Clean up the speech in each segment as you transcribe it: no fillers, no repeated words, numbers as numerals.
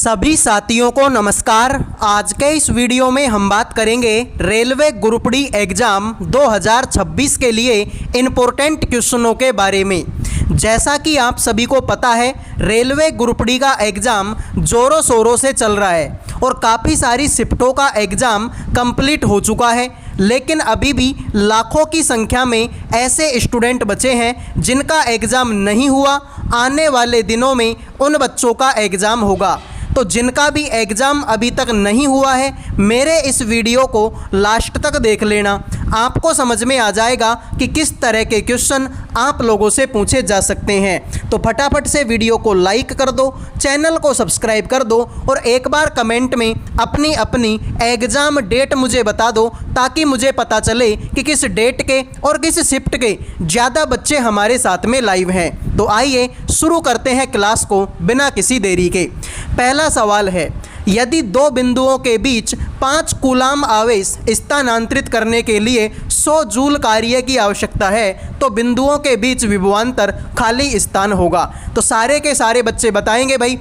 सभी साथियों को नमस्कार। आज के इस वीडियो में हम बात करेंगे रेलवे ग्रुप डी एग्ज़ाम 2026 के लिए इम्पोर्टेंट क्वेश्चनों के बारे में। जैसा कि आप सभी को पता है, रेलवे ग्रुप डी का एग्ज़ाम ज़ोरों शोरों से चल रहा है और काफ़ी सारी शिफ्टों का एग्ज़ाम कंप्लीट हो चुका है, लेकिन अभी भी लाखों की संख्या में ऐसे स्टूडेंट बचे हैं जिनका एग्ज़ाम नहीं हुआ। आने वाले दिनों में उन बच्चों का एग्ज़ाम होगा। तो जिनका भी एग्ज़ाम अभी तक नहीं हुआ है, मेरे इस वीडियो को लास्ट तक देख लेना। आपको समझ में आ जाएगा कि किस तरह के क्वेश्चन आप लोगों से पूछे जा सकते हैं। तो फटाफट से वीडियो को लाइक कर दो, चैनल को सब्सक्राइब कर दो और एक बार कमेंट में अपनी अपनी एग्ज़ाम डेट मुझे बता दो, ताकि मुझे पता चले कि किस डेट के और किस शिफ्ट के ज़्यादा बच्चे हमारे साथ में लाइव हैं। तो आइए शुरू करते हैं क्लास को बिना किसी देरी के। पहला सवाल है, यदि दो बिंदुओं के बीच 5 कूलाम आवेश स्थानांतरित करने के लिए 100 जूल कार्य की आवश्यकता है, तो बिंदुओं के बीच विभवांतर खाली स्थान होगा। तो सारे के सारे बच्चे बताएंगे भाई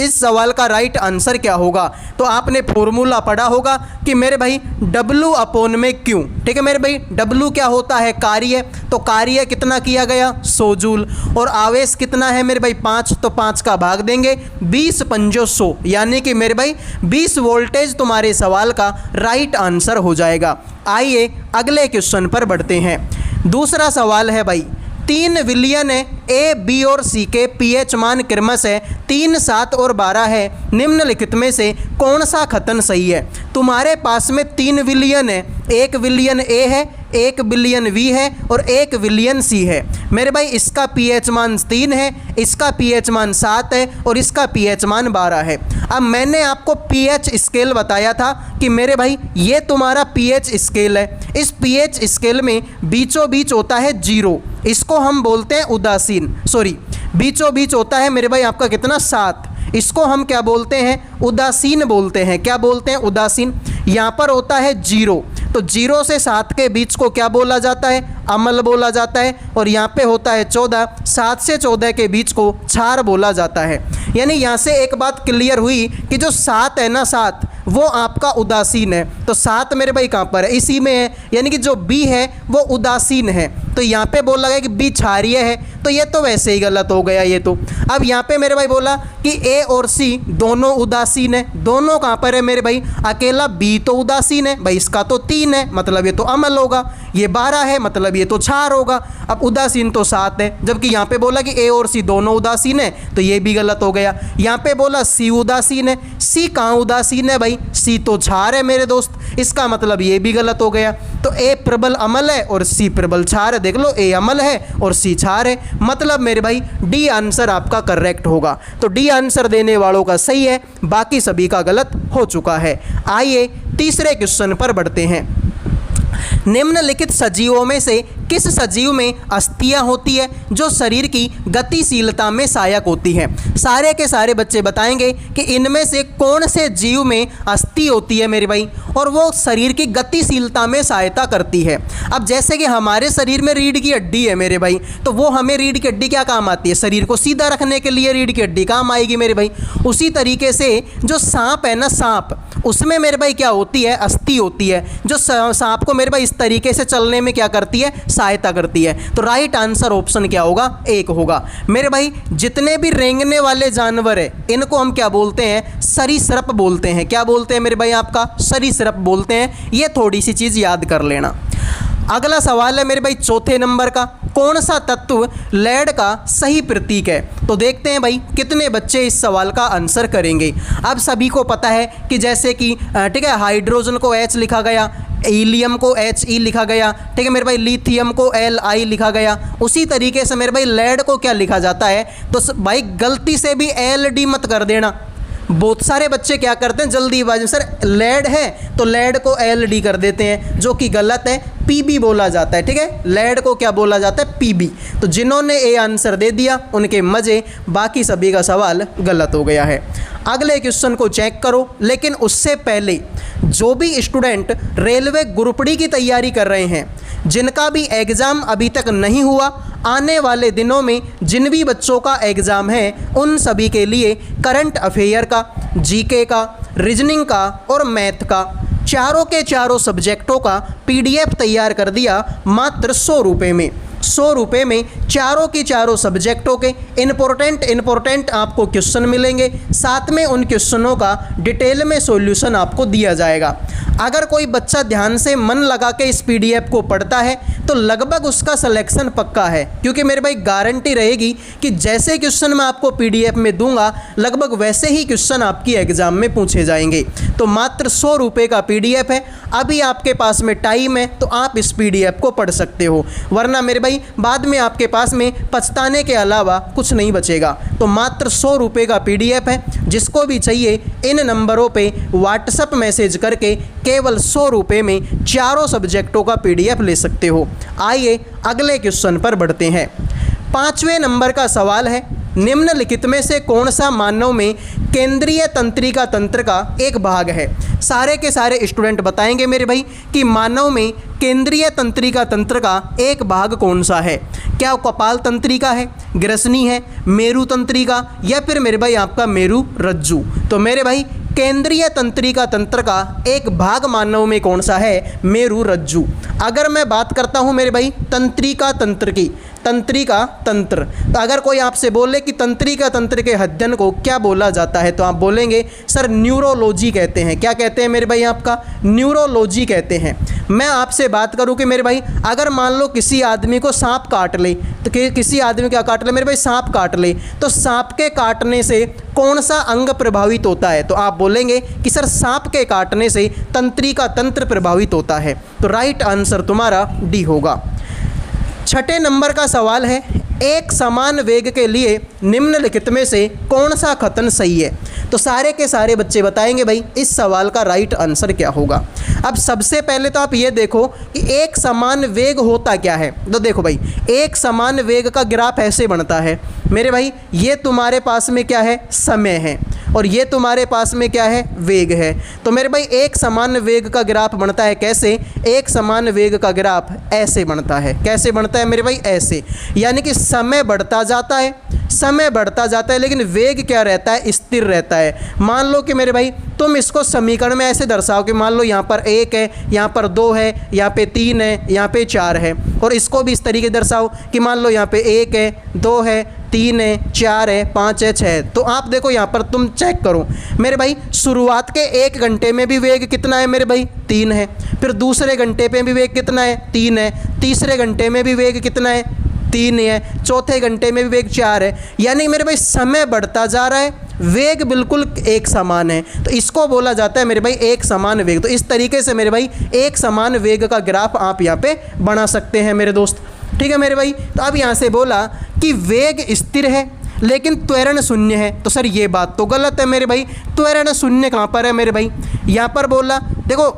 इस सवाल का राइट आंसर क्या होगा। तो आपने फॉर्मूला पढ़ा होगा कि मेरे भाई W अपॉन में Q, ठीक है मेरे भाई। W क्या होता है? कार्य। तो कार्य कितना किया गया? 100 जूल। और आवेश कितना है मेरे भाई? 5। तो 5 का भाग देंगे 20 पंजो 100, यानी कि मेरे भाई 20 वोल्टेज तुम्हारे सवाल का राइट आंसर हो जाएगा। आइए अगले क्वेश्चन पर बढ़ते हैं। दूसरा सवाल है भाई, 3 विलियन है ए, बी और सी के पीएच मान क्रमश है 3, 7 और 12 है। निम्नलिखित में से कौन सा कथन सही है? तुम्हारे पास में 3 विलियन है, 1 विलियन ए है, 1 बिलियन वी है और 1 विलियन सी है। मेरे भाई इसका पीएच मान 3 है, इसका पीएच मान 7 है और इसका पीएच मान 12 है। अब मैंने आपको पीएच स्केल बताया था कि मेरे भाई ये तुम्हारा पीएच स्केल है। इस पीएच स्केल में बीचों बीच होता है 0, इसको हम बोलते हैं उदासीन। बीचों बीच होता है मेरे भाई आपका कितना? 7, इसको हम क्या बोलते हैं? उदासीन बोलते हैं। क्या बोलते हैं? उदासीन। यहाँ पर होता है 0, तो 0 से 7 के बीच को क्या बोला जाता है? अमल बोला जाता है। और यहाँ पे होता है 14, 7 से 14 के बीच को क्षार बोला जाता है। यानी यहाँ से एक बात क्लियर हुई कि जो 7 है ना, 7 वो आपका उदासीन है। तो 7 मेरे भाई कहाँ पर है? इसी में है, यानी कि जो बी है वो उदासीन है। तो यहाँ पे बोला गया कि बी क्षारीय है, तो ये तो वैसे ही गलत हो गया ये तो। अब यहाँ पे मेरे भाई बोला कि ए और सी दोनों उदासीन है। दोनों कहाँ पर है मेरे भाई? अकेला बी तो उदासीन है भाई, इसका तो 3 है, मतलब ये तो अमल होगा। ये 12 है, मतलब ये तो क्षार होगा। अब उदासीन तो 7 है, जबकि यहाँ पे बोला कि ए और सी दोनों उदासीन है, तो ये भी गलत हो गया। यहाँ पे बोला सी उदासीन है, सी कहाँ उदासीन है भाई? सी तो क्षार है मेरे दोस्त, इसका मतलब ये भी गलत हो गया। तो ए प्रबल अमल है और सी प्रबल क्षार है। देख लो, ए अमल है और सी क्षार है, मतलब मेरे भाई डी आंसर आपका करेक्ट होगा। तो डी आंसर देने वालों का सही है, बाकी सभी का गलत हो चुका है। आइए तीसरे क्वेश्चन पर बढ़ते हैं। निम्नलिखित सजीवों में से किस सजीव में अस्थियां होती है जो शरीर की गतिशीलता में सहायक होती है? सारे के सारे बच्चे बताएंगे कि इनमें से कौन से जीव में अस्थि होती है मेरे भाई, और वो शरीर की गतिशीलता में सहायता करती है। अब जैसे कि हमारे शरीर में रीढ़ की हड्डी है मेरे भाई, तो वो हमें रीढ़ की हड्डी क्या काम आती है? शरीर को सीधा रखने के लिए रीढ़ की हड्डी काम आएगी मेरे भाई। उसी तरीके से जो सांप है ना, सांप, उसमें मेरे भाई क्या होती है? अस्थि होती है, जो सांप को मेरे भाई इस तरीके से चलने में क्या करती है? सहायता करती है। तो राइट आंसर ऑप्शन क्या होगा? 1 होगा मेरे भाई। जितने भी रेंगने वाले जानवर है इनको हम क्या बोलते हैं? सरीसृप बोलते हैं। क्या बोलते हैं मेरे भाई? आपका सरीसृप बोलते हैं। ये थोड़ी सी चीज़ याद कर लेना। अगला सवाल है मेरे भाई चौथे नंबर का, कौन सा तत्व लेड का सही प्रतीक है? तो देखते हैं भाई कितने बच्चे इस सवाल का आंसर करेंगे। अब सभी को पता है कि जैसे कि ठीक है, हाइड्रोजन को H लिखा गया, हीलियम को HE लिखा गया, ठीक है मेरे भाई, लिथियम को Li लिखा गया। उसी तरीके से मेरे भाई लेड को क्या लिखा जाता है? तो भाई गलती से भी LD मत कर देना। बहुत सारे बच्चे क्या करते हैं जल्दीबाजी में, सर लेड है तो लेड को LD कर देते हैं, जो कि गलत है। PB बोला जाता है, ठीक है, लेड को क्या बोला जाता है? PB। तो जिन्होंने ए आंसर दे दिया उनके मज़े, बाकी सभी का सवाल गलत हो गया है। अगले क्वेश्चन को चेक करो, लेकिन उससे पहले जो भी स्टूडेंट रेलवे ग्रुप डी की तैयारी कर रहे हैं, जिनका भी एग्ज़ाम अभी तक नहीं हुआ, आने वाले दिनों में जिन भी बच्चों का एग्ज़ाम है उन सभी के लिए करंट अफेयर का, जीके का, रीजनिंग का और मैथ का चारों के चारों सब्जेक्टों का पीडीएफ तैयार कर दिया मात्र 100 रुपये में। 100 रुपये में चारों की चारों सब्जेक्टों के इम्पोर्टेंट आपको क्वेश्चन मिलेंगे, साथ में उन क्वेश्चनों का डिटेल में सॉल्यूशन आपको दिया जाएगा। अगर कोई बच्चा ध्यान से मन लगा के इस पीडीएफ को पढ़ता है तो लगभग उसका सिलेक्शन पक्का है, क्योंकि मेरे भाई गारंटी रहेगी कि जैसे क्वेश्चन मैं आपको पीडीएफ में दूंगा लगभग वैसे ही क्वेश्चन आपकी एग्जाम में पूछे जाएंगे। तो मात्र 100 रुपये का पीडीएफ है, अभी आपके पास में टाइम है तो आप इस पीडीएफ को पढ़ सकते हो, वरना मेरे भाई बाद में आपके पास में पछताने के अलावा कुछ नहीं बचेगा। तो मात्र 100 रुपये का पीडीएफ है, जिसको भी चाहिए इन नंबरों पे व्हाट्सएप मैसेज करके केवल 100 रुपये में चारों सब्जेक्टों का पीडीएफ ले सकते हो। आइए अगले क्वेश्चन पर बढ़ते हैं। 5वें नंबर का सवाल है, निम्नलिखित में से कौन सा मानव में केंद्रीय तंत्रिका तंत्र का एक भाग है। सारे के सारे स्टूडेंट बताएंगे मेरे भाई कि मानव में केंद्रीय तंत्रिका तंत्र का एक भाग कौन सा है। क्या कपाल तंत्रिका है, ग्रसनी है, मेरु तंत्रिका या फिर मेरे भाई आपका मेरु रज्जु। तो मेरे भाई केंद्रीय तंत्रिका तंत्र का एक भाग मानव में कौन सा है, मेरु रज्जु। अगर मैं बात करता हूँ मेरे भाई तंत्रिका तंत्र की, तंत्रिका तंत्र, तो अगर कोई आपसे बोले कि तंत्रिका तंत्र के अध्ययन को क्या बोला जाता है तो आप बोलेंगे सर न्यूरोलॉजी कहते हैं। क्या कहते हैं मेरे भाई, आपका न्यूरोलॉजी कहते हैं। मैं आपसे बात करूं कि मेरे भाई अगर मान लो किसी आदमी को सांप काट ले, तो किसी आदमी क्या काट ले मेरे भाई, सांप काट ले, तो सांप के काटने से कौन सा अंग प्रभावित होता है, तो आप बोलेंगे कि सर सांप के काटने से तंत्रिका तंत्र प्रभावित होता है। तो राइट आंसर तुम्हारा डी होगा। 6ठे नंबर का सवाल है, एक समान वेग के लिए निम्नलिखित में से कौन सा कथन सही है। तो सारे के सारे बच्चे बताएंगे भाई इस सवाल का राइट आंसर क्या होगा। अब सबसे पहले तो आप ये देखो कि एक समान वेग होता क्या है। तो देखो भाई एक समान वेग का ग्राफ ऐसे बनता है मेरे भाई, ये तुम्हारे पास में क्या है, समय है, और ये तुम्हारे पास में क्या है, वेग है। तो मेरे भाई एक समान वेग का ग्राफ बनता है कैसे, एक समान वेग का ग्राफ ऐसे बनता है। कैसे बनता है मेरे भाई, ऐसे, यानी कि समय बढ़ता जाता है, समय बढ़ता जाता है लेकिन वेग क्या रहता है, स्थिर रहता है। मान लो कि मेरे भाई तुम इसको समीकरण में ऐसे दर्शाओ कि मान लो यहाँ पर 1 है, यहाँ पर 2 है, यहाँ पे 3 है, यहाँ पे 4 है, और इसको भी इस तरीके दर्शाओ कि मान लो यहाँ पे 1 है, 2 है, 3 है, 4 है, 5 है, 6 है। तो आप देखो यहाँ पर तुम चेक करो मेरे भाई, शुरुआत के 1 घंटे में भी वेग कितना है मेरे भाई, 3 है, फिर दूसरे घंटे पे भी वेग कितना है, 3 है, तीसरे घंटे में भी वेग कितना है, 3 है, चौथे घंटे में भी वेग 4 है। यानी मेरे भाई समय बढ़ता जा रहा है, वेग बिल्कुल एक समान है, तो इसको बोला जाता है मेरे भाई एक समान वेग। तो इस तरीके से मेरे भाई एक समान वेग का ग्राफ आप यहाँ पे बना सकते हैं मेरे दोस्त। ठीक है मेरे भाई। तो अब यहाँ से बोला कि वेग स्थिर है लेकिन त्वरण शून्य है, तो सर ये बात तो गलत है मेरे भाई। त्वरण शून्य कहाँ पर है मेरे भाई, यहाँ पर बोला देखो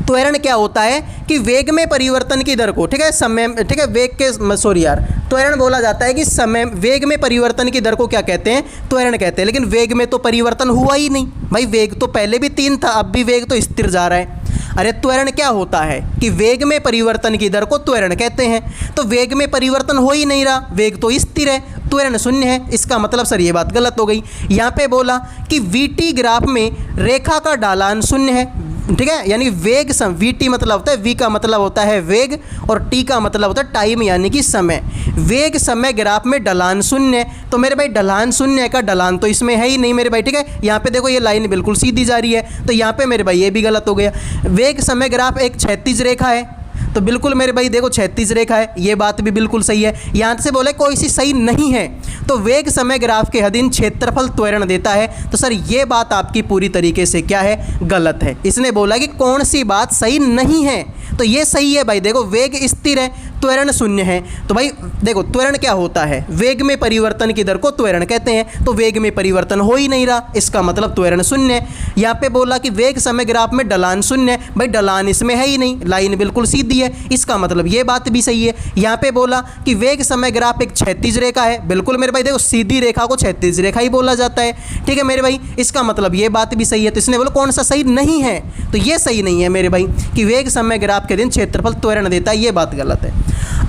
त्वरण क्या होता है कि वेग में परिवर्तन की दर को, ठीक है, समय, ठीक है, वेग के सॉरी यार, त्वरण बोला जाता है कि समय, वेग में परिवर्तन की दर को क्या कहते हैं, त्वरण कहते हैं। लेकिन वेग में तो परिवर्तन हुआ ही नहीं भाई, वेग तो पहले भी 3 था, अब भी वेग तो स्थिर जा रहा है। अरे त्वरण क्या होता है कि वेग में परिवर्तन की दर को त्वरण कहते हैं। तो वेग में परिवर्तन हो ही नहीं रहा, वेग तो स्थिर है, त्वरण शून्य है, इसका मतलब सर ये बात गलत हो गई। यहाँ पे बोला कि वीटी ग्राफ में रेखा का ढालान शून्य है, ठीक है, यानी वेग सम, वीटी मतलब होता है, वी का मतलब होता है वेग और टी का मतलब होता है टाइम यानी कि समय। वेग समय ग्राफ में ढलान शून्य, तो मेरे भाई ढलान शून्य का ढलान तो इसमें है ही नहीं मेरे भाई, ठीक है। यहाँ पे देखो ये लाइन बिल्कुल सीधी जा रही है, तो यहाँ पे मेरे भाई ये भी गलत हो गया। वेग समय ग्राफ एक क्षैतिज रेखा है, तो बिल्कुल मेरे भाई देखो क्षैतिज रेखा है, ये बात भी बिल्कुल सही है। यहाँ से बोले कोई सी सही नहीं है, तो वेग समय ग्राफ के अधीन क्षेत्रफल त्वरण देता है, तो सर ये बात आपकी पूरी तरीके से क्या है, गलत है। इसने बोला कि कौन सी बात सही नहीं है, तो ये सही है भाई। देखो वेग स्थिर है, त्वरण शून्य है। तो भाई देखो त्वरण क्या होता है, वेग में परिवर्तन की दर को त्वरण कहते हैं। तो वेग में परिवर्तन हो ही नहीं रहा, इसका मतलब त्वरण शून्य है। यहाँ पे बोला कि वेग समय ग्राफ में ढलान शून्य है, भाई ढलान इसमें है ही नहीं, लाइन बिल्कुल सीधी है, इसका मतलब ये बात भी सही है। यहाँ पे बोला कि वेग समय ग्राफ एक क्षैतिज रेखा है, बिल्कुल मेरे भाई देखो सीधी रेखा को क्षैतिज रेखा ही बोला जाता है, ठीक है मेरे भाई, इसका मतलब ये बात भी सही है। तो इसने बोला कौन सा सही नहीं है, तो ये सही नहीं है मेरे भाई कि वेग समय ग्राफ के दिन क्षेत्रफल त्वरण देता है, ये बात गलत है।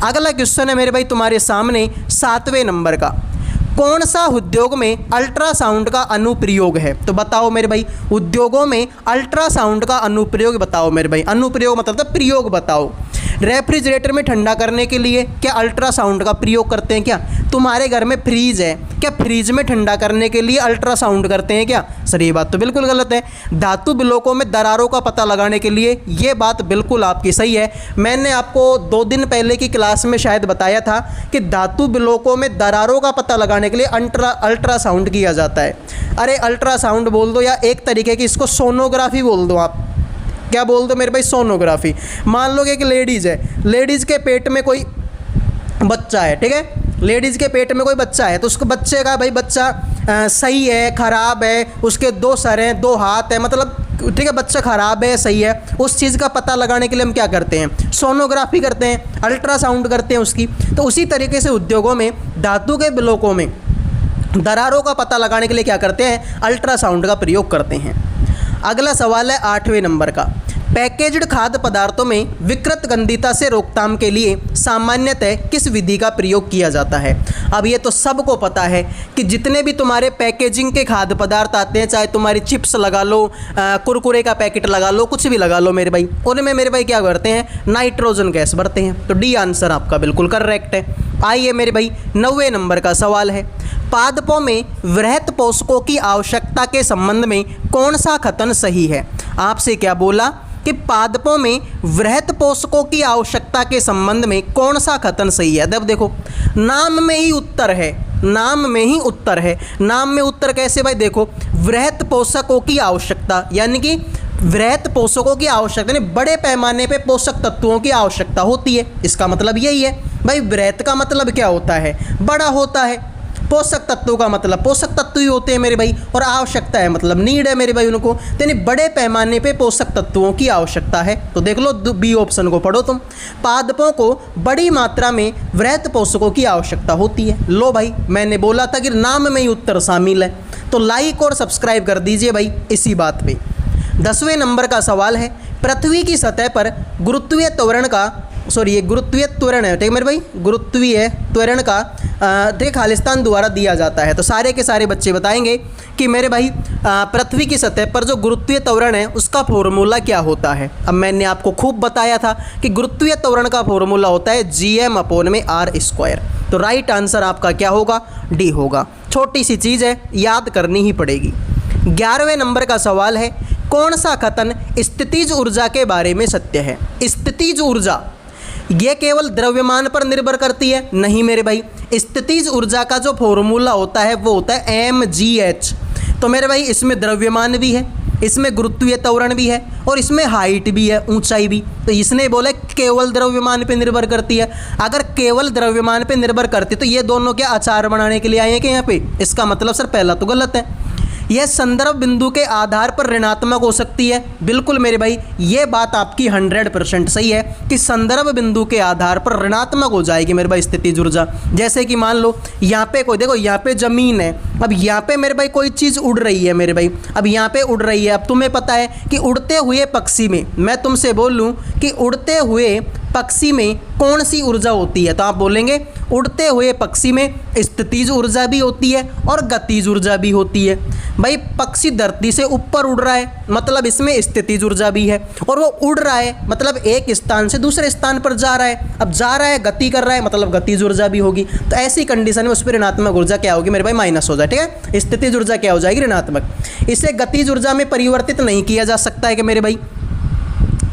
अगला क्वेश्चन है मेरे भाई तुम्हारे सामने 7वें नंबर का, कौन सा उद्योग में अल्ट्रासाउंड का अनुप्रयोग है। तो बताओ मेरे भाई उद्योगों में अल्ट्रासाउंड का अनुप्रयोग बताओ मेरे भाई, अनुप्रयोग मतलब प्रयोग बताओ। रेफ्रिजरेटर में ठंडा करने के लिए क्या अल्ट्रासाउंड का प्रयोग करते हैं क्या? तुम्हारे घर में फ्रीज है, क्या फ्रीज में ठंडा करने के लिए अल्ट्रासाउंड करते हैं क्या? सर ये बात तो बिल्कुल गलत है। धातु ब्लॉकों में दरारों का पता लगाने के लिए, ये बात बिल्कुल आपकी सही है। मैंने आपको 2 दिन पहले की क्लास में शायद बताया था कि धातु ब्लॉकों में दरारों का पता लगाने के लिए अल्ट्रासाउंड किया जाता है। अरे अल्ट्रासाउंड बोल दो या एक तरीके की इसको सोनोग्राफी बोल दो, आप क्या बोल दो मेरे भाई, सोनोग्राफी। मान लो कि एक लेडीज़ है, लेडीज़ के पेट में कोई बच्चा है, ठीक है, लेडीज़ के पेट में कोई बच्चा है, तो उसको बच्चे का भाई बच्चा सही है खराब है, उसके 2 सर हैं 2 हाथ है, मतलब ठीक है बच्चा खराब है सही है, उस चीज़ का पता लगाने के लिए हम क्या करते हैं, सोनोग्राफी करते हैं, अल्ट्रासाउंड करते हैं उसकी। तो उसी तरीके से उद्योगों में धातु के ब्लॉकों में दरारों का पता लगाने के लिए क्या करते हैं, अल्ट्रासाउंड का प्रयोग करते हैं। अगला सवाल है 8वें नंबर का, पैकेज्ड खाद्य पदार्थों में विकृत गंधिता से रोकथाम के लिए सामान्यतः किस विधि का प्रयोग किया जाता है। अब ये तो सबको पता है कि जितने भी तुम्हारे पैकेजिंग के खाद्य पदार्थ आते हैं, चाहे तुम्हारी चिप्स लगा लो, कुरकुरे का पैकेट लगा लो, कुछ भी लगा लो मेरे भाई, उनमें मेरे भाई क्या करते हैं, नाइट्रोजन गैस भरते हैं। तो डी आंसर आपका बिल्कुल करेक्ट है। आइए मेरे भाई 9वें नंबर का सवाल है, पादपों में वृहत पोषकों की आवश्यकता के संबंध में कौन सा कथन सही है। आपसे क्या बोला कि पादपों में वृहत पोषकों की आवश्यकता के संबंध में कौन सा कथन सही है। अब देखो नाम में ही उत्तर है, नाम में ही उत्तर है। नाम में उत्तर कैसे भाई, देखो वृहत पोषकों की आवश्यकता, यानी कि वृहत पोषकों की आवश्यकता यानी बड़े पैमाने पे पोषक तत्वों की आवश्यकता होती है, इसका मतलब यही है भाई। वृहत का मतलब क्या होता है, बड़ा होता है, पोषक तत्वों का मतलब पोषक तत्व ही होते हैं मेरे भाई, और आवश्यकता है मतलब नीड है मेरे भाई उनको, तो यानी बड़े पैमाने पे पोषक तत्वों की आवश्यकता है। तो देख लो बी ऑप्शन को पढ़ो तुम, पादपों को बड़ी मात्रा में वृहत पोषकों की आवश्यकता होती है। लो भाई मैंने बोला था कि नाम में ही उत्तर शामिल है, तो लाइक और सब्सक्राइब कर दीजिए भाई इसी बात पे। 10वें नंबर का सवाल है, पृथ्वी की सतह पर गुरुत्वीय त्वरण का ये गुरुत्वीय त्वरण है, ठीक मेरे भाई, गुरुत्वीय त्वरण का ठीक खालिस्तान द्वारा दिया जाता है। तो सारे के सारे बच्चे बताएंगे कि मेरे भाई पृथ्वी की सतह पर जो गुरुत्वीय त्वरण है उसका फॉर्मूला क्या होता है। अब मैंने आपको खूब बताया था कि गुरुत्वीय त्वरण का फॉर्मूला होता है Gm/r²। तो राइट आंसर आपका क्या होगा, डी होगा। छोटी सी चीज़ है, याद करनी ही पड़ेगी। 11वें नंबर का सवाल है, कौन सा कथन स्थितिज ऊर्जा के बारे में सत्य है। स्थितिज ऊर्जा ये केवल द्रव्यमान पर निर्भर करती है, नहीं मेरे भाई। स्थितिज ऊर्जा का जो फॉर्मूला होता है वो होता है mgh। तो मेरे भाई इसमें द्रव्यमान भी है, इसमें गुरुत्वीय त्वरण भी है, और इसमें हाइट भी है, ऊंचाई भी। तो इसने बोला केवल द्रव्यमान पे निर्भर करती है। अगर केवल द्रव्यमान पे निर्भर करती तो ये दोनों क्या अचार बनाने के लिए आए हैं क्या यहाँ पे, इसका मतलब सर पहला तो गलत है। यह संदर्भ बिंदु के आधार पर ऋणात्मक हो सकती है, बिल्कुल मेरे भाई ये बात आपकी 100% सही है कि संदर्भ बिंदु के आधार पर ऋणात्मक हो जाएगी मेरे भाई स्थितिज ऊर्जा। जैसे कि मान लो यहाँ पे कोई देखो, यहाँ पे ज़मीन है, अब यहाँ पे मेरे भाई कोई चीज़ उड़ रही है मेरे भाई, अब यहाँ पे उड़ रही है। अब तुम्हें पता है कि उड़ते हुए पक्षी में, मैं तुमसे बोल लूँ कि उड़ते हुए पक्षी में कौन सी ऊर्जा होती है, तो आप बोलेंगे उड़ते हुए पक्षी में स्थितिज ऊर्जा भी होती है और गतिज ऊर्जा भी होती है। भाई पक्षी धरती से ऊपर उड़ रहा है मतलब इसमें स्थितिज ऊर्जा भी है, और वो उड़ रहा है मतलब एक स्थान से दूसरे स्थान पर जा रहा है, अब जा रहा है गति कर रहा है मतलब गतिज ऊर्जा भी होगी। तो ऐसी कंडीशन में उस पर ऋणात्मक ऊर्जा क्या होगी मेरे भाई, माइनस हो जाए, ठीक है। स्थितिज ऊर्जा क्या हो जाएगी, ऋणात्मक। इसे गतिज ऊर्जा में परिवर्तित नहीं किया जा सकता है कि मेरे भाई,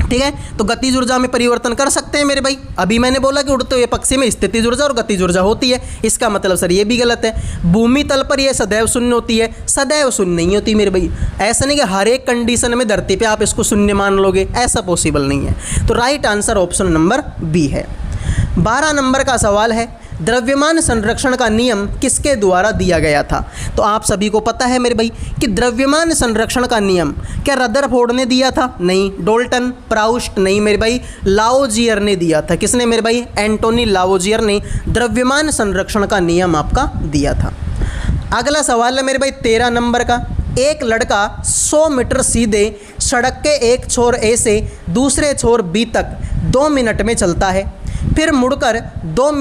ठीक है। तो गतिज ऊर्जा में परिवर्तन कर सकते हैं मेरे भाई। अभी मैंने बोला कि उड़ते हुए पक्षी में स्थितिज ऊर्जा और गतिज ऊर्जा होती है, इसका मतलब सर ये भी गलत है। भूमि तल पर यह सदैव शून्य होती है, सदैव शून्य नहीं होती मेरे भाई। ऐसा नहीं कि हर एक कंडीशन में धरती पे आप इसको शून्य मान लोगे, ऐसा पॉसिबल नहीं है। तो right answer option number B है। 12 नंबर का सवाल है, द्रव्यमान संरक्षण का नियम किसके द्वारा दिया गया था? तो आप सभी को पता है मेरे भाई कि द्रव्यमान संरक्षण का नियम क्या रदरफोर्ड ने दिया था? नहीं। Dalton, Proust? नहीं मेरे भाई, लाओजियर ने दिया था। किसने मेरे भाई? एंटोनी लाओजियर ने द्रव्यमान संरक्षण का नियम आपका दिया था। अगला सवाल है मेरे भाई 13 नंबर का, एक लड़का 100 मीटर सीधे सड़क के एक छोर ए से दूसरे छोर बी तक 2 मिनट में चलता है, फिर मुड़कर 2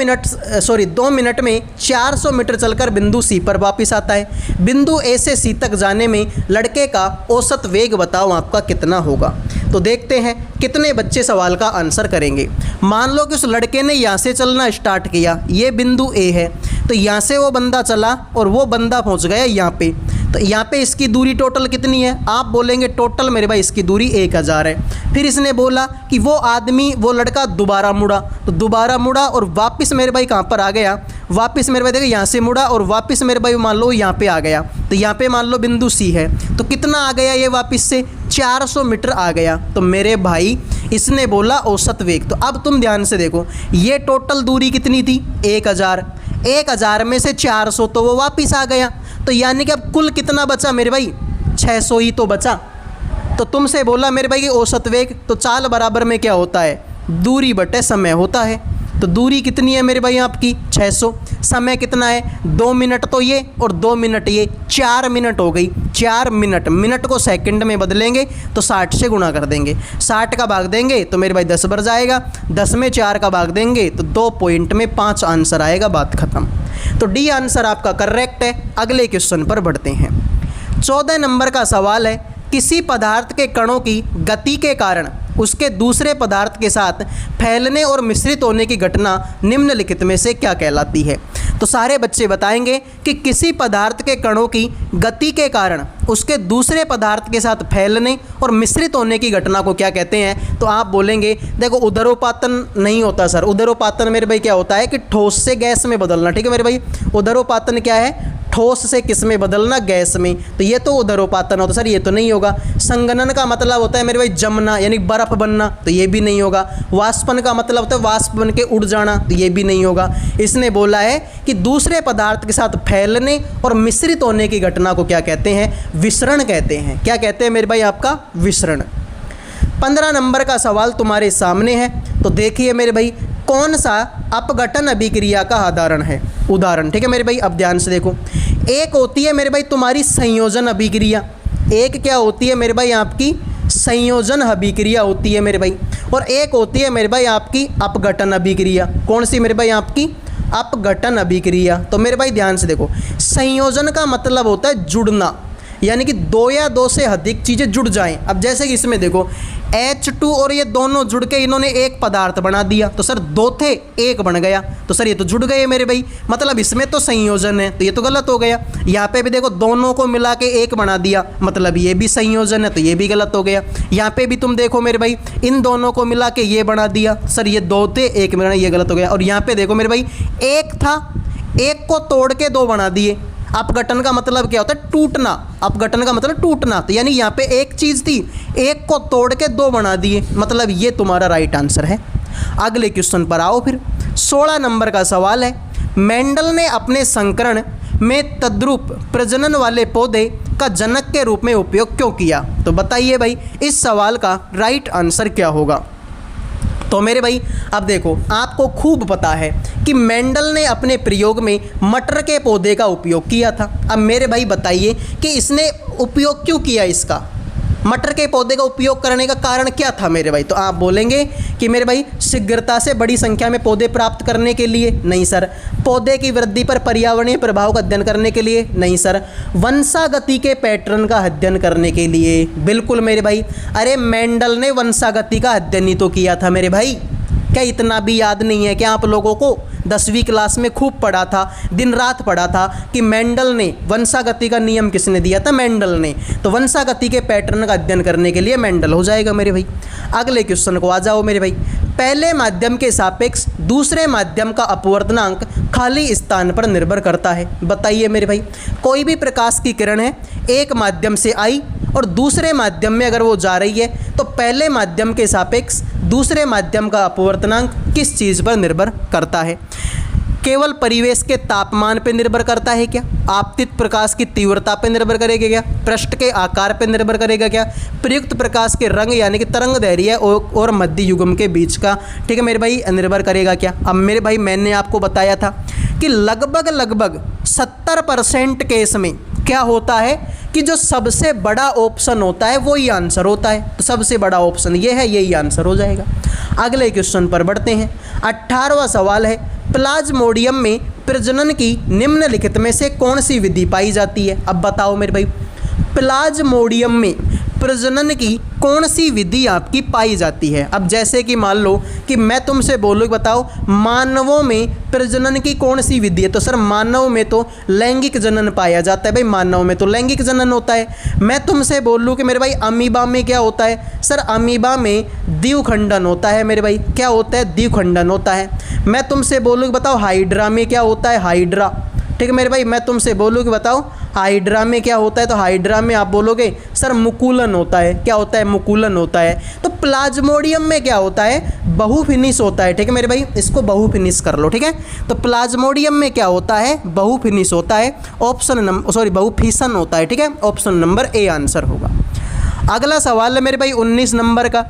मिनट में 400 मीटर चलकर बिंदु सी पर वापस आता है। बिंदु ए से सी तक जाने में लड़के का औसत वेग बताओ आपका कितना होगा? तो देखते हैं कितने बच्चे सवाल का आंसर करेंगे। मान लो कि उस लड़के ने यहाँ से चलना स्टार्ट किया, ये बिंदु ए है, तो यहाँ से वो बंदा चला और वो बंदा पहुँच गया यहाँ पे। तो यहाँ पे इसकी दूरी टोटल कितनी है? आप बोलेंगे टोटल मेरे भाई इसकी दूरी 1000 है। फिर इसने बोला कि वो लड़का दोबारा मुड़ा, तो दोबारा मुड़ा और वापस मेरे भाई कहाँ पर आ गया? वापस मेरे भाई देखो यहाँ से मुड़ा और वापस मेरे भाई मान लो यहाँ पे आ गया। तो यहाँ पे मान लो बिंदु सी है, तो कितना आ गया ये वापस से? 400 मीटर आ गया। तो मेरे भाई इसने बोला औसत वेग। तो अब तुम ध्यान से देखो, ये टोटल दूरी कितनी थी? 1000। 1000 में से 400 तो वो वापस आ गया, तो यानी कि अब कुल कितना बचा मेरे भाई? 600 ही तो बचा। तो तुमसे बोला मेरे भाई कि औसत वेग, तो चाल बराबर में क्या होता है? दूरी बटे समय होता है। तो दूरी कितनी है मेरे भाई आपकी? 600। समय कितना है? 2 मिनट तो ये और 2 मिनट ये, 4 मिनट हो गई। 4 मिनट, मिनट को सेकंड में बदलेंगे तो 60 से गुणा कर देंगे। 60 का भाग देंगे तो मेरे भाई 10 बढ़ जाएगा। 10 में 4 का भाग देंगे तो 2 पॉइंट में 5 आंसर आएगा, बात खत्म। तो डी आंसर आपका करेक्ट है। अगले क्वेश्चन पर बढ़ते हैं। 14 नंबर का सवाल है, किसी पदार्थ के कणों की गति के कारण उसके दूसरे पदार्थ के साथ फैलने और मिश्रित होने की घटना निम्नलिखित में से क्या कहलाती है? तो सारे बच्चे बताएंगे कि किसी पदार्थ के कणों की गति के कारण उसके दूसरे पदार्थ के साथ फैलने और मिश्रित होने की घटना को क्या कहते हैं? तो आप बोलेंगे देखो उदरोपातन नहीं होता सर। उदरोपातन मेरे भाई क्या होता है कि ठोस से गैस में बदलना। ठीक है मेरे भाई, उदरोपातन क्या है? ठोस से किस में बदलना? गैस में। तो ये तो उदरोपातन होता सर, ये तो नहीं होगा। संघनन का मतलब होता है मेरे भाई जमना, यानी बर्फ बनना, तो ये भी नहीं होगा। वाष्पन का मतलब होता है वाष्प बन के उड़ जाना, तो ये भी नहीं होगा। इसने बोला है कि दूसरे पदार्थ के साथ फैलने और मिश्रित होने की घटना को क्या कहते हैं? विसरण कहते हैं। क्या कहते हैं मेरे भाई आपका? विसरण। 15 नंबर का सवाल तुम्हारे सामने है, तो देखिए मेरे भाई कौन सा अपघटन अभिक्रिया का उदाहरण। ठीक है मेरे भाई, अब ध्यान से देखो। एक होती है मेरे भाई तुम्हारी संयोजन अभिक्रिया, एक क्या होती है मेरे भाई आपकी? संयोजन अभिक्रिया होती है मेरे भाई, और एक होती है मेरे भाई आपकी अपघटन अभिक्रिया। कौन सी मेरे भाई आपकी? अपघटन अभिक्रिया। तो मेरे भाई ध्यान से देखो, संयोजन का मतलब होता है जुड़ना, यानी कि 2 या 2 से अधिक चीज़ें जुड़ जाएं। अब जैसे कि इसमें देखो H2 और ये दोनों जुड़ के इन्होंने एक पदार्थ बना दिया, तो सर 2 थे 1 बन गया, तो सर ये तो जुड़ गए मेरे भाई, मतलब इसमें तो संयोजन है, तो ये तो गलत हो गया। यहाँ पे भी देखो दोनों को मिला के 1 बना दिया, मतलब ये भी संयोजन है, तो ये भी गलत हो गया। यहाँ पे भी तुम देखो मेरे भाई इन दोनों को मिला के ये बना दिया, सर ये 2 थे 1 बना, ये गलत हो गया। और यहाँ पे देखो मेरे भाई 1 था, 1 को तोड़ के 2 बना दिए। अपघटन का मतलब क्या होता है? टूटना। अपघटन का मतलब टूटना, तो यानी यहाँ पे एक चीज़ थी, 1 को तोड़ के 2 बना दिए, मतलब ये तुम्हारा राइट आंसर है। अगले क्वेश्चन पर आओ फिर। 16 नंबर का सवाल है, मेंडल ने अपने संकरण में तद्रुप प्रजनन वाले पौधे का जनक के रूप में उपयोग क्यों किया? तो बताइए भाई इस सवाल का राइट आंसर क्या होगा? तो मेरे भाई अब देखो, आपको खूब पता है कि मेंडल ने अपने प्रयोग में मटर के पौधे का उपयोग किया था। अब मेरे भाई बताइए कि इसने उपयोग क्यों किया इसका? मटर के पौधे का उपयोग करने का कारण क्या था मेरे भाई? तो आप बोलेंगे कि मेरे भाई शीघ्रता से बड़ी संख्या में पौधे प्राप्त करने के लिए? नहीं सर। पौधे की वृद्धि पर पर्यावरणीय प्रभाव का अध्ययन करने के लिए? नहीं सर। वंशागति के पैटर्न का अध्ययन करने के लिए? बिल्कुल मेरे भाई। अरे मेंडल ने वंशागति का अध्ययन ही तो किया था मेरे भाई, क्या इतना भी याद नहीं है क्या आप लोगों को? 10वीं क्लास में खूब पढ़ा था, दिन रात पढ़ा था कि मेंडल ने वंशागति का नियम किसने दिया था? मेंडल ने। तो वंशागति के पैटर्न का अध्ययन करने के लिए मेंडल हो जाएगा मेरे भाई। अगले क्वेश्चन को आ जाओ मेरे भाई। पहले माध्यम के सापेक्ष दूसरे माध्यम का अपवर्तनांक खाली स्थान पर निर्भर करता है। बताइए मेरे भाई, कोई भी प्रकाश की किरण है, एक माध्यम से आई और दूसरे माध्यम में अगर वो जा रही है तो पहले माध्यम के सापेक्ष दूसरे माध्यम का अपवर्तनांक किस चीज़ पर निर्भर करता है? केवल परिवेश के तापमान पर निर्भर करता है क्या? आपतित प्रकाश की तीव्रता पर निर्भर करेगा क्या? पृष्ठ के आकार पर निर्भर करेगा क्या? प्रयुक्त प्रकाश के रंग यानी कि तरंग दैर्घ्य और मध्य युग्म के बीच का, ठीक है मेरे भाई, निर्भर करेगा क्या? अब मेरे भाई मैंने आपको बताया था कि लगभग 70% केस में क्या होता है कि जो सबसे बड़ा ऑप्शन होता है वही आंसर होता है। तो सबसे बड़ा ऑप्शन ये है, यही आंसर हो जाएगा। अगले क्वेश्चन पर बढ़ते हैं। 18वां सवाल है, प्लाज्मोडियम में प्रजनन की निम्नलिखित में से कौन सी विधि पाई जाती है? अब बताओ मेरे भाई, प्लाज्मोडियम में प्रजनन की कौन सी विधि आपकी पाई जाती है? अब जैसे कि मान लो कि मैं तुमसे बोलूँ, बताओ मानवों में प्रजनन की कौन सी विधि है? तो सर मानव में तो लैंगिक जनन पाया जाता है। भाई मानव में तो लैंगिक जनन होता है। मैं तुमसे बोलूँ कि मेरे भाई अमीबा में क्या होता है? सर अमीबा में द्विखंडन होता है मेरे भाई। क्या होता है? द्विखंडन होता है। मैं तुमसे बोलूँ कि बताओ हाइड्रा में क्या होता है? हाइड्रा, ठीक है मेरे भाई। मैं तुमसे बोलूँ कि बताओ हाइड्रा में क्या होता है? तो हाइड्रा में आप बोलोगे सर मुकुलन होता है। क्या होता है? मुकुलन होता है। तो प्लाज्मोडियम में क्या होता है? बहुफिनिश होता है, ठीक है मेरे भाई। इसको बहुफिनिश कर लो, ठीक है। तो प्लाज्मोडियम में क्या होता है? बहुफिनिश होता है। बहुफिशन होता है, ठीक है। ऑप्शन नंबर ए आंसर होगा। अगला सवाल है मेरे भाई 19 नंबर का,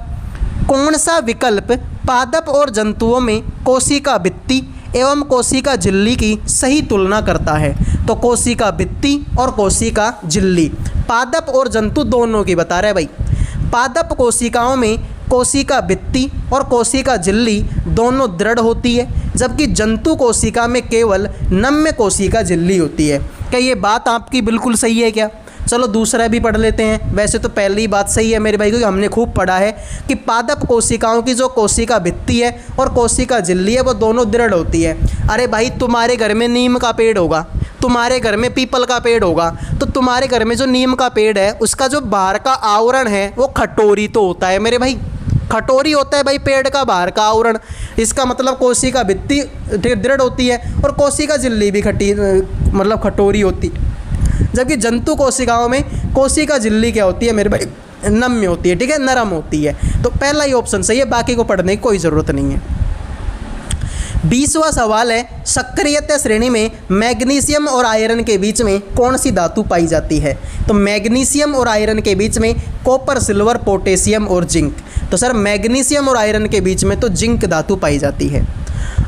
कौन सा विकल्प पादप और जंतुओं में कोशिका भित्ति एवं कोशिका झिल्ली की सही तुलना करता है? तो कोशिका भित्ति और कोशिका झिल्ली, पादप और जंतु दोनों की बता रहे भाई। पादप कोशिकाओं में कोशिका भित्ति और कोशिका झिल्ली दोनों दृढ़ होती है, जबकि जंतु कोशिका में केवल नम्य कोशिका झिल्ली होती है। क्या ये बात आपकी बिल्कुल सही है क्या? चलो दूसरा भी पढ़ लेते हैं। वैसे तो पहली बात सही है मेरे भाई, क्योंकि हमने खूब पढ़ा है कि पादप कोशिकाओं की जो कोशिका भित्ति है और कोशिका झिल्ली है वो दोनों दृढ़ होती है। अरे भाई तुम्हारे घर में नीम का पेड़ होगा, तुम्हारे घर में पीपल का पेड़ होगा, तो तुम्हारे घर में जो नीम का पेड़ है उसका जो बाहर का आवरण है वो खटोरी तो होता है मेरे भाई। खटोरी होता है भाई पेड़ का बाहर का आवरण। इसका मतलब कोशिका भित्ति दृढ़ होती है और कोशिका झिल्ली भी खटोरी होती है। जबकि जंतु कोशिकाओं में कोशिका झिल्ली क्या होती है मेरे भाई? नम्य होती है, ठीक है, नरम होती है। तो पहला ही ऑप्शन सही है, बाकी को पढ़ने की कोई ज़रूरत नहीं है। 20वां सवाल है, सक्रियता श्रेणी में मैग्नीशियम और आयरन के बीच में कौन सी धातु पाई जाती है? तो मैग्नीशियम और आयरन के बीच में कॉपर, सिल्वर, पोटेशियम और जिंक। तो सर मैग्नीशियम और आयरन के बीच में तो जिंक धातु पाई जाती है।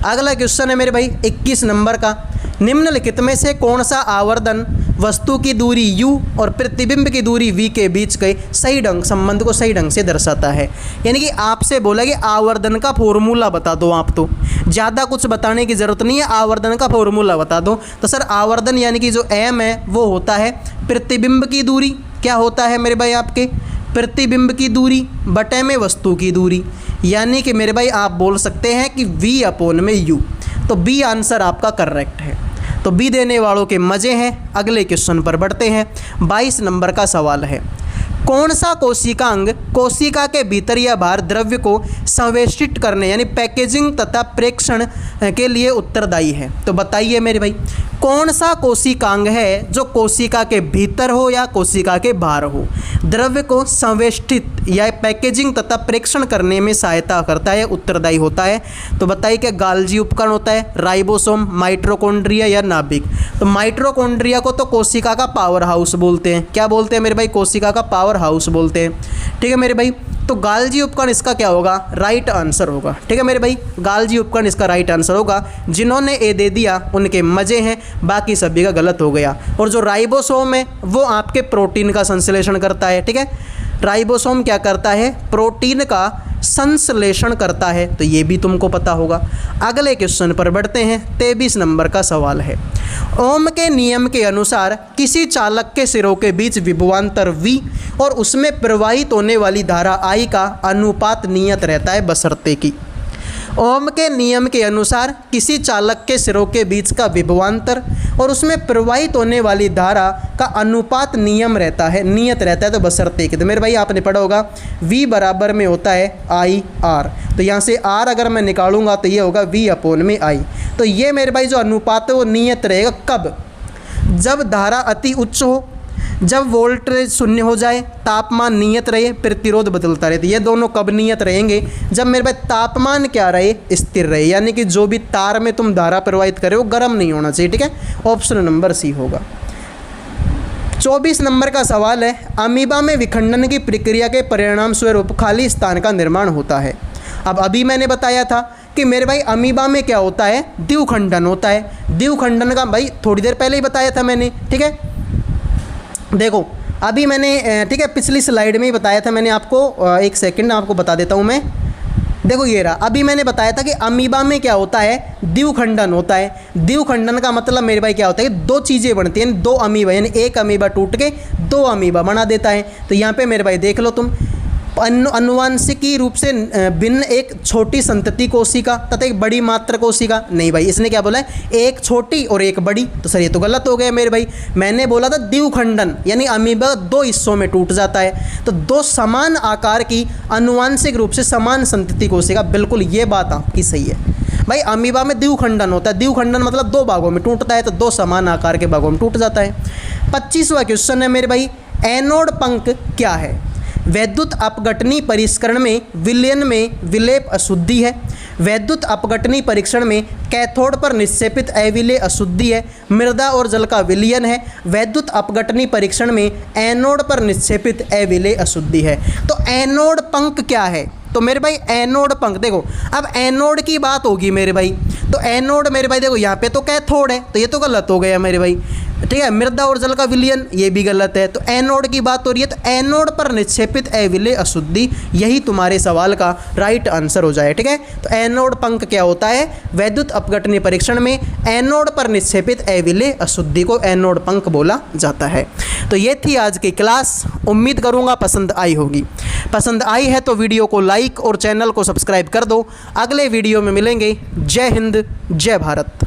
अगला क्वेश्चन है मेरे भाई 21 नंबर का, निम्नलिखित में से कौन सा आवर्धन वस्तु की दूरी u और प्रतिबिंब की दूरी v के बीच के संबंध को सही ढंग से दर्शाता है? यानी कि आपसे बोला कि आवर्धन का फॉर्मूला बता दो। आप तो ज़्यादा कुछ बताने की ज़रूरत नहीं है, आवर्धन का फॉर्मूला बता दो। तो सर आवर्धन यानी कि जो m है वो होता है प्रतिबिंब की दूरी। क्या होता है मेरे भाई? आपके प्रतिबिंब की दूरी बटे में वस्तु की दूरी। यानी कि मेरे भाई आप बोल सकते हैं कि v अपॉन में u। तो बी आंसर आपका करेक्ट है। तो बी देने वालों के मज़े हैं। अगले क्वेश्चन पर बढ़ते हैं। 22 नंबर का सवाल है, कौन सा कोशिकांग कोशिका के भीतर या बाहर द्रव्य को संवेष्टित करने यानी पैकेजिंग तथा प्रेक्षण के लिए उत्तरदायी है? तो बताइए मेरे भाई, कौन सा कोशिकांग है जो कोशिका के भीतर हो या कोशिका के बाहर हो, द्रव्य को संवेष्टित या पैकेजिंग तथा प्रेक्षण करने में सहायता करता है, उत्तरदायी होता है? तो बताइए क्या गाल्जी उपकरण होता है, राइबोसोम, माइटोकॉन्ड्रिया या नाभिक? तो माइटोकॉन्ड्रिया को तो कोशिका का पावर हाउस बोलते हैं। क्या बोलते हैं मेरे भाई? कोशिका का पावर हाउस बोलते हैं, ठीक है मेरे भाई। तो गाल्जी उपकरण इसका क्या होगा? राइट आंसर होगा, ठीक है मेरे भाई। गाल्जी उपकरण इसका राइट आंसर होगा। जिन्होंने ए दे दिया उनके मज़े हैं, बाकी सभी का गलत हो गया। और जो राइबोसोम है वो आपके प्रोटीन का संश्लेषण करता है, ठीक है। राइबोसोम क्या करता है? प्रोटीन का संश्लेषण करता है। तो ये भी तुमको पता होगा। अगले क्वेश्चन पर बढ़ते हैं। 23 नंबर का सवाल है, ओम के नियम के अनुसार किसी चालक के सिरों के बीच विभवांतर V और उसमें प्रवाहित होने वाली धारा I का अनुपात नियत रहता है बशर्ते कि। ओम के नियम के अनुसार किसी चालक के सिरों के बीच का विभवांतर और उसमें प्रवाहित होने वाली धारा का अनुपात नियत रहता है तो बशर्ते कि। तो मेरे भाई आपने पढ़ा होगा V बराबर में होता है IR। तो यहाँ से R अगर मैं निकालूंगा तो ये होगा V अपॉन में I। तो ये मेरे भाई जो अनुपात है वो नियत रहेगा कब? जब धारा अति उच्च हो, जब वोल्टेज शून्य हो जाए, तापमान नियत रहे, प्रतिरोध बदलता रहे। तो ये दोनों कब नियत रहेंगे? जब मेरे भाई तापमान क्या रहे? स्थिर रहे, यानी कि जो भी तार में तुम धारा प्रवाहित करे वो गर्म नहीं होना चाहिए। ठीक है, ऑप्शन नंबर सी होगा। 24 नंबर का सवाल है, अमीबा में विखंडन की प्रक्रिया के परिणाम स्वरूप खाली स्थान का निर्माण होता है। अब अभी मैंने बताया था कि मेरे भाई अमीबा में क्या होता है? द्विखंडन होता है। द्विखंडन का भाई थोड़ी देर पहले ही बताया था मैंने। ठीक है, देखो अभी मैंने ठीक है पिछली स्लाइड में ही बताया था मैंने आपको। एक सेकंड आपको बता देता हूँ मैं। देखो ये रहा, अभी मैंने बताया था कि अमीबा में क्या होता है? द्विखंडन होता है। द्विखंडन का मतलब मेरे भाई क्या होता है? दो चीज़ें बनती हैं, दो अमीबा, यानी एक अमीबा टूट के दो अमीबा बना देता है। तो यहाँ पे मेरे भाई देख लो तुम, अनुवांशिकी रूप से भिन्न एक छोटी संतति कोशिका तथा एक बड़ी मात्र कोशिका। नहीं भाई, इसने क्या बोला है? एक छोटी और एक बड़ी। तो सर ये तो गलत हो गया मेरे भाई। मैंने बोला था द्विखंडन, यानी अमीबा दो हिस्सों में टूट जाता है। तो दो समान आकार की अनुवांशिक रूप से समान संतति कोशिका, बिल्कुल ये बात आपकी सही है भाई। अमीबा में द्विखंडन होता है। द्विखंडन मतलब दो भागों में टूटता है, तो दो समान आकार के भागों में टूट जाता है। 25वां क्वेश्चन है मेरे भाई, एनोड पंख क्या है? वैद्युत अपघटनी परिष्करण में विलयन में विलेप अशुद्धि है। वैद्युत अपघटनी परीक्षण में कैथोड पर निक्षेपित अविलेय अशुद्धि है। मृदा और जल का विलयन है। वैद्युत अपघटनी परीक्षण में एनोड पर निक्षेपित अविलेय अशुद्धि है। तो एनोड पंख क्या है? तो मेरे भाई एनोड पंख, देखो अब एनोड की बात होगी मेरे भाई, तो एनोड मेरे भाई देखो यहाँ पे तो कैथोड है, तो ये तो गलत हो गया मेरे भाई। ठीक है, मृदा और जल का विलयन, ये भी गलत है। तो एनोड की बात हो रही है, तो एनोड पर निक्षेपित अविलेय अशुद्धि, यही तुम्हारे सवाल का राइट आंसर हो जाए। ठीक है, तो एनोड पंख क्या होता है? वैद्युत अपघटनी परीक्षण में एनोड पर निक्षेपित अविलेय अशुद्धि को एनोड पंख बोला जाता है। तो ये थी आज की क्लास, उम्मीद करूँगा पसंद आई होगी। पसंद आई है तो वीडियो को लाइक और चैनल को सब्सक्राइब कर दो। अगले वीडियो में मिलेंगे। जय हिंद, जय भारत।